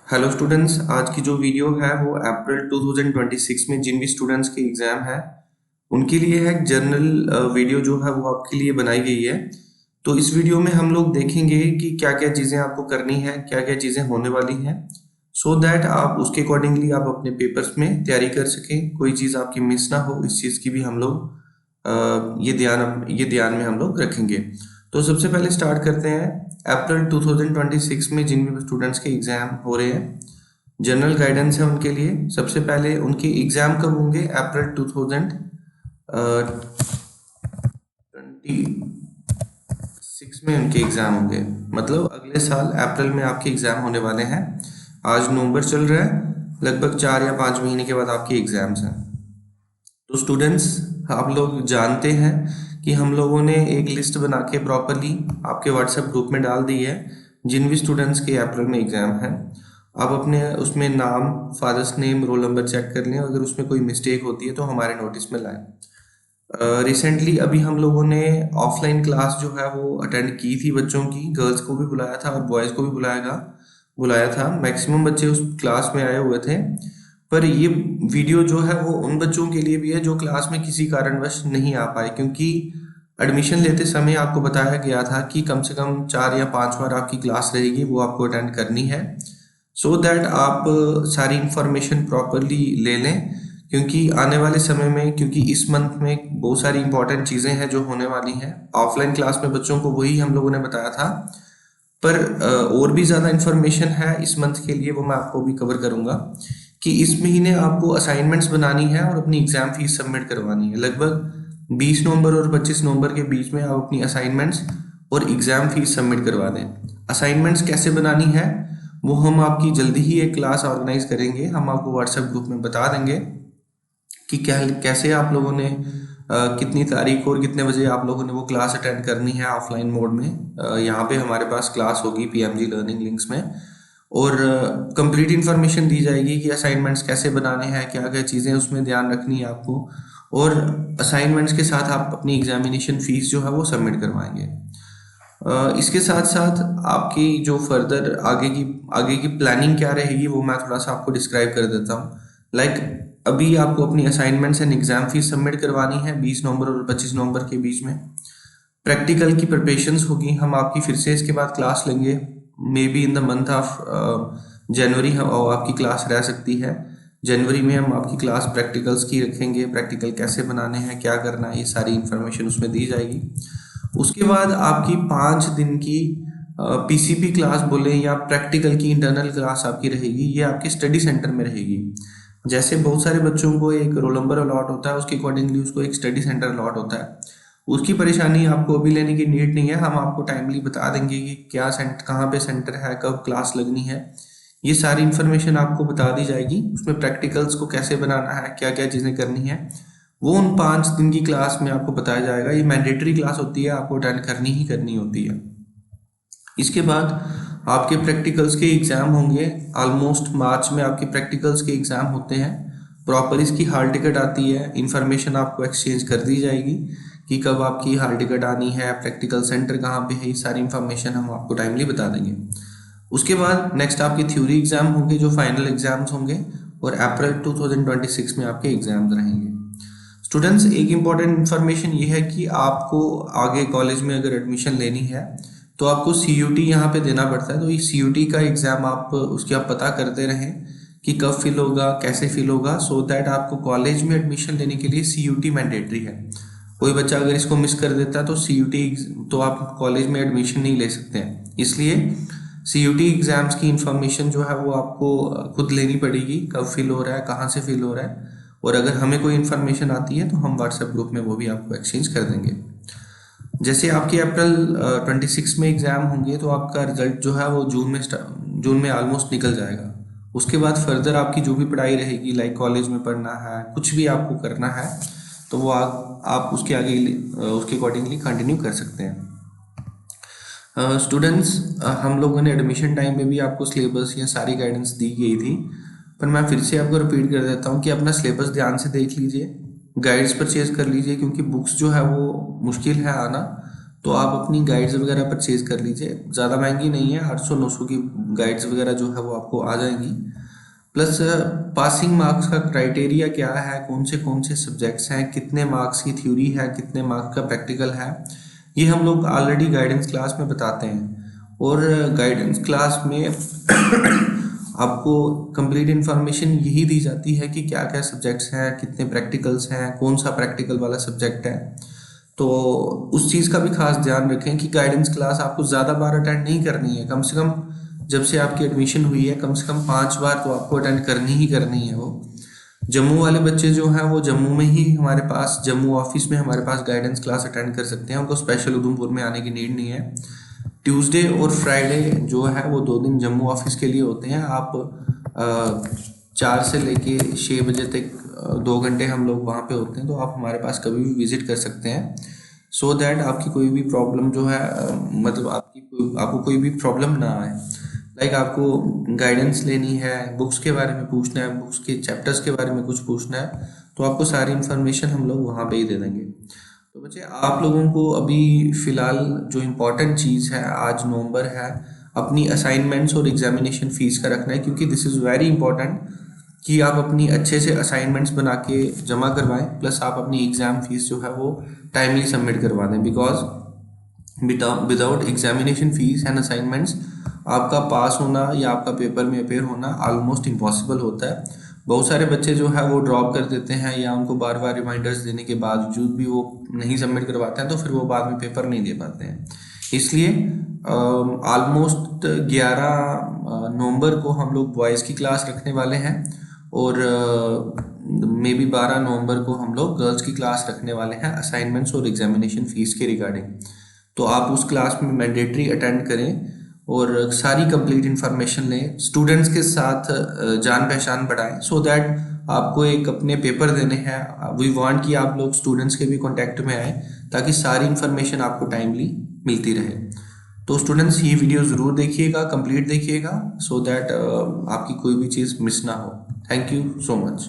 Hello students, आज की जो वीडियो है वो अप्रैल 2026 में जिन भी स्टूडेंट्स के एग्ज़ाम है उनके लिए है। एक जनरल वीडियो जो है वो आपके लिए बनाई गई है। तो इस वीडियो में हम लोग देखेंगे कि क्या क्या चीज़ें आपको करनी है, क्या क्या चीज़ें होने वाली हैं, सो दैट आप उसके अकॉर्डिंगली आप अपने पेपर्स में तैयारी कर सकें, कोई चीज़ आपकी मिस ना हो। इस चीज़ की भी हम लोग ये ध्यान में हम लोग रखेंगे। तो सबसे पहले स्टार्ट करते हैं। अप्रैल 2026 में जिन भी स्टूडेंट्स के एग्ज़ाम हो रहे हैं, जनरल गाइडेंस है उनके लिए। सबसे पहले उनके एग्ज़ाम कब होंगे? अप्रैल 2026 में उनके एग्ज़ाम होंगे, मतलब अगले साल अप्रैल में आपके एग्ज़ाम होने वाले हैं। आज नवंबर चल रहा है, लगभग 4 या 5 महीने के बाद आपके एग्ज़ाम्स हैं। तो स्टूडेंट्स, आप लोग जानते हैं कि हम लोगों ने एक लिस्ट बना के प्रॉपरली आपके व्हाट्सएप ग्रुप में डाल दी है। जिन भी स्टूडेंट्स के अप्रैल में एग्ज़ाम है, आप अपने उसमें नाम, father's name, roll number check कर लें। अगर उसमें कोई मिस्टेक होती है तो हमारे नोटिस में लाएं। रिसेंटली अभी हम लोगों ने ऑफलाइन क्लास जो है वो अटेंड की थी बच्चों की। गर्ल्स को भी बुलाया था और बॉयज़ को भी बुलाया था। मैक्सिमम बच्चे उस क्लास में आए हुए थे। पर ये वीडियो जो है वो उन बच्चों के लिए भी है जो क्लास में किसी कारणवश नहीं आ पाए, क्योंकि एडमिशन लेते समय आपको बताया गया था कि कम से कम 4 या 5 बार आपकी क्लास रहेगी, वो आपको अटेंड करनी है, सो दैट आप सारी इंफॉर्मेशन प्रॉपरली ले लें। क्योंकि आने वाले समय में, क्योंकि इस मंथ में बहुत सारी इंपॉर्टेंट चीज़ें हैं जो होने वाली हैं। ऑफलाइन क्लास में बच्चों को वही हम लोगों ने बताया था, पर और भी ज़्यादा इंफॉर्मेशन है इस मंथ के लिए, वो मैं आपको भी कवर करूँगा। कि इस महीने आपको असाइनमेंट्स बनानी है और अपनी एग्ज़ाम फीस सबमिट करवानी है। लगभग 20 नवंबर और 25 नवंबर के बीच में आप अपनी असाइनमेंट्स और एग्ज़ाम फीस सबमिट करवा दें। असाइनमेंट्स कैसे बनानी है वो हम आपकी जल्दी ही एक क्लास ऑर्गेनाइज करेंगे। हम आपको व्हाट्सएप ग्रुप में बता देंगे कि क्या कैसे आप लोगों ने कितनी तारीख और कितने बजे आप लोगों ने वो क्लास अटेंड करनी है ऑफलाइन मोड में। यहाँ पे हमारे पास क्लास होगी पीएमजी लर्निंग लिंक्स में, और कंप्लीट इन्फॉर्मेशन दी जाएगी कि असाइनमेंट्स कैसे बनाने हैं, क्या क्या चीज़ें उसमें ध्यान रखनी है आपको। और असाइनमेंट्स के साथ आप अपनी एग्जामिनेशन फीस जो है वो सबमिट करवाएंगे। इसके साथ साथ आपकी जो फर्दर आगे की प्लानिंग क्या रहेगी वो मैं थोड़ा सा आपको डिस्क्राइब कर देता हूँ। अभी आपको अपनी assignments and exam fees submit करवानी है 20 नवंबर और 25 नवंबर के बीच में। प्रैक्टिकल की प्रिपरेशंस होगी, हम आपकी फिर से इसके बाद क्लास लेंगे। May be in the month of January हम आपकी क्लास रह सकती है। जनवरी में हम आपकी क्लास प्रैक्टिकल्स की रखेंगे। प्रैक्टिकल कैसे बनाने हैं, क्या करना है, ये सारी इन्फॉर्मेशन उसमें दी जाएगी। उसके बाद आपकी 5 दिन की पीसीपी क्लास बोले या प्रैक्टिकल की इंटरनल क्लास आपकी रहेगी। ये आपके स्टडी सेंटर में रहेगी। जैसे बहुत सारे बच्चों को एक रोल नंबर अलॉट होता है, उसके अकॉर्डिंगली उसको एक स्टडी सेंटर अलॉट होता है। उसकी परेशानी आपको अभी लेने की नीड नहीं है। हम आपको टाइमली बता देंगे कि क्या सेंटर, कहाँ पे सेंटर है, कब क्लास लगनी है। ये सारी इन्फॉर्मेशन आपको बता दी जाएगी। उसमें प्रैक्टिकल्स को कैसे बनाना है, क्या क्या चीज़ें करनी है, वो उन 5 दिन की क्लास में आपको बताया जाएगा। ये मैंडेटरी क्लास होती है, आपको अटेंड करनी ही करनी होती है। इसके बाद आपके प्रैक्टिकल्स के एग्ज़ाम होंगे। ऑलमोस्ट मार्च में आपके प्रैक्टिकल्स के एग्ज़ाम होते हैं। प्रॉपर इसकी हॉल टिकट आती है, इन्फॉर्मेशन आपको एक्सचेंज कर दी जाएगी कि कब आपकी हॉल टिकट आनी है, प्रैक्टिकल सेंटर कहाँ पे है। ये सारी इन्फॉर्मेशन हम आपको टाइमली बता देंगे। उसके बाद नेक्स्ट आपके थ्योरी एग्ज़ाम होंगे जो फाइनल एग्ज़ाम्स होंगे, और अप्रैल 2026 में आपके एग्ज़ाम्स रहेंगे। स्टूडेंट्स, एक इम्पॉर्टेंट इन्फॉर्मेशन ये है कि आपको आगे कॉलेज में अगर एडमिशन लेनी है तो आपको सीयूटी यहाँ पे देना पड़ता है। तो ये सीयूटी का एग्ज़ाम आप उसकी आप पता करते रहें कि कब फिल होगा, कैसे फिल होगा, सो दैट आपको कॉलेज में एडमिशन लेने के लिए सीयूटी मैंडेटरी है। कोई बच्चा अगर इसको मिस कर देता है तो सीयूटी तो आप कॉलेज में एडमिशन नहीं ले सकते हैं। इसलिए सीयूटी एग्ज़ाम्स की इंफॉर्मेशन जो है वो आपको खुद लेनी पड़ेगी, कब फिल हो रहा है, कहाँ से फिल हो रहा है। और अगर हमें कोई इन्फॉर्मेशन आती है तो हम व्हाट्सएप ग्रुप में वो भी आपको एक्सचेंज कर देंगे। जैसे आपके अप्रैल 26 में एग्ज़ाम होंगे तो आपका रिजल्ट जो है वो जून में ऑलमोस्ट निकल जाएगा। उसके बाद फर्दर आपकी जो भी पढ़ाई रहेगी, लाइक कॉलेज में पढ़ना है, कुछ भी आपको करना है, तो वो आप उसके आगे उसके अकॉर्डिंगली कंटिन्यू कर सकते हैं। स्टूडेंट्स, हम लोगों ने एडमिशन टाइम में भी आपको सिलेबस या सारी गाइडेंस दी गई थी, पर मैं फिर से आपको रिपीट कर देता हूँ कि अपना सिलेबस ध्यान से देख लीजिए, गाइड्स परचेज कर लीजिए, क्योंकि बुक्स जो है वो मुश्किल है आना। तो आप अपनी गाइड्स वगैरह परचेज कर लीजिए, ज़्यादा महंगी नहीं है, 800-900 की गाइड्स वगैरह जो है वो आपको आ जाएंगी। प्लस पासिंग मार्क्स का क्राइटेरिया क्या है, कौन से सब्जेक्ट्स हैं, कितने मार्क्स की थ्योरी है, कितने मार्क्स का प्रैक्टिकल है, ये हम लोग ऑलरेडी गाइडेंस क्लास में बताते हैं। और गाइडेंस क्लास में आपको कंप्लीट इन्फॉर्मेशन यही दी जाती है कि क्या क्या सब्जेक्ट्स हैं, कितने प्रैक्टिकल्स हैं, कौन सा प्रैक्टिकल वाला सब्जेक्ट है। तो उस चीज़ का भी खास ध्यान रखें कि गाइडेंस क्लास आपको ज़्यादा बार अटेंड नहीं करनी है, कम से कम जब से आपकी एडमिशन हुई है कम से कम 5 बार तो आपको अटेंड करनी ही करनी है। वो जम्मू वाले बच्चे जो हैं वो जम्मू में ही हमारे पास, जम्मू ऑफिस में हमारे पास गाइडेंस क्लास अटेंड कर सकते हैं, उनको स्पेशल उधमपुर में आने की नीड नहीं है। ट्यूसडे और फ्राइडे जो है वो 2 दिन जम्मू ऑफिस के लिए होते हैं। आप 4 से लेके 6 बजे तक 2 घंटे हम लोग वहाँ पे होते हैं, तो आप हमारे पास कभी भी विजिट कर सकते हैं, सो दैट आपकी कोई भी प्रॉब्लम जो है मतलब आपको कोई भी प्रॉब्लम ना आए। लाइक आपको गाइडेंस लेनी है, बुक्स के बारे में पूछना है, बुक्स के चैप्टर्स के बारे में कुछ पूछना है, तो आपको सारी इन्फॉर्मेशन हम लोग वहाँ पे ही दे देंगे। तो बच्चे आप लोगों को अभी फ़िलहाल जो इम्पोर्टेंट चीज़ है, आज नवंबर है, अपनी असाइनमेंट्स और एग्जामिनेशन फ़ीस का रखना है, क्योंकि दिस इज़ वेरी इंपॉर्टेंट कि आप अपनी अच्छे से असाइनमेंट्स बना के जमा करवाएं, प्लस आप अपनी एग्ज़ाम फीस जो है वो टाइमली सबमिट करवा दें, because without examination fees and assignments आपका पास होना या आपका पेपर में अपेयर होना ऑलमोस्ट इम्पॉसिबल होता है। बहुत सारे बच्चे जो है वो ड्रॉप कर देते हैं, या उनको बार बार रिमाइंडर्स देने के बावजूद भी वो नहीं सबमिट करवाते हैं, तो फिर वो बाद में पेपर नहीं दे पाते हैं। इसलिए ऑलमोस्ट 11 नवंबर को हम लोग बॉयज़ की क्लास रखने वाले हैं, और मे बी 12 नवंबर को हम लोग गर्ल्स की क्लास रखने वाले हैं असाइनमेंट्स और एग्जामिनेशन फीस के रिगार्डिंग। तो आप उस क्लास में मैंडेटरी अटेंड करें और सारी कंप्लीट इन्फॉर्मेशन लें, स्टूडेंट्स के साथ जान पहचान बढ़ाएं, सो दैट आपको एक अपने पेपर देने हैं, वी वांट कि आप लोग स्टूडेंट्स के भी कांटेक्ट में आए, ताकि सारी इन्फॉर्मेशन आपको टाइमली मिलती रहे। तो स्टूडेंट्स ये वीडियो ज़रूर देखिएगा, कंप्लीट देखिएगा, सो दैट आपकी कोई भी चीज़ मिस ना हो। Thank you so much.